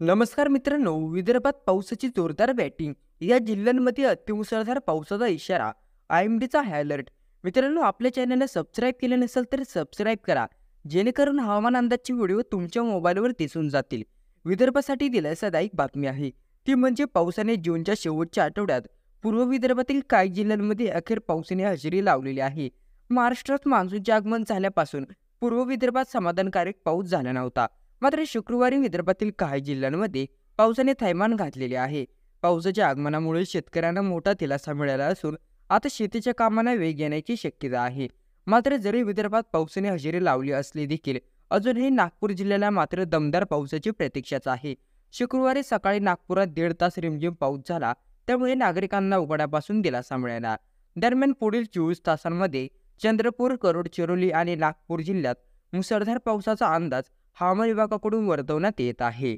नमस्कार मित्रांनो, विदर्भात पावसाची जोरदार बॅटिंग. या जिल्ह्यांमध्ये अतिमुसळधार पावसाचा इशारा. आयएमडीचा हाय अलर्ट. मित्रांनो, आपल्या चॅनलला सबस्क्राईब केले नसेल तर सबस्क्राईब करा, जेणेकरून हवामान अंदाजची व्हिडिओ तुमच्या मोबाईलवर दिसून जातील. विदर्भासाठी दिलासादायक बातमी आहे, ती म्हणजे पावसाने जूनच्या शेवटच्या आठवड्यात पूर्व विदर्भातील काही जिल्ह्यांमध्ये अखेर पावसाने हजेरी लावलेली आहे. महाराष्ट्रात मान्सूनचे आगमन झाल्यापासून पूर्व विदर्भात समाधानकारक पाऊस झाला नव्हता. मात्र शुक्रवारी विदर्भातील काही जिल्ह्यांमध्ये पावसाने थैमान घातलेले आहे. पावसाच्या आगमनामुळे शेतकऱ्यांना मोठा दिलासा मिळाला असून आता शेतीच्या कामांना वेग येण्याची शक्यता आहे. मात्र जरी विदर्भात पावसाने हजेरी लावली असली देखील अजूनही नागपूर जिल्ह्याला मात्र दमदार पावसाची प्रतीक्षाच आहे. शुक्रवारी सकाळी नागपुरात 1.5 तास रिमझिम पाऊस झाला, त्यामुळे नागरिकांना उघड्यापासून दिलासा मिळाला. दरम्यान पुढील 24 तासांमध्ये चंद्रपूर, गडचिरोली आणि नागपूर जिल्ह्यात मुसळधार पावसाचा अंदाज हवामान विभागाकडून वर्तवण्यात येत आहे.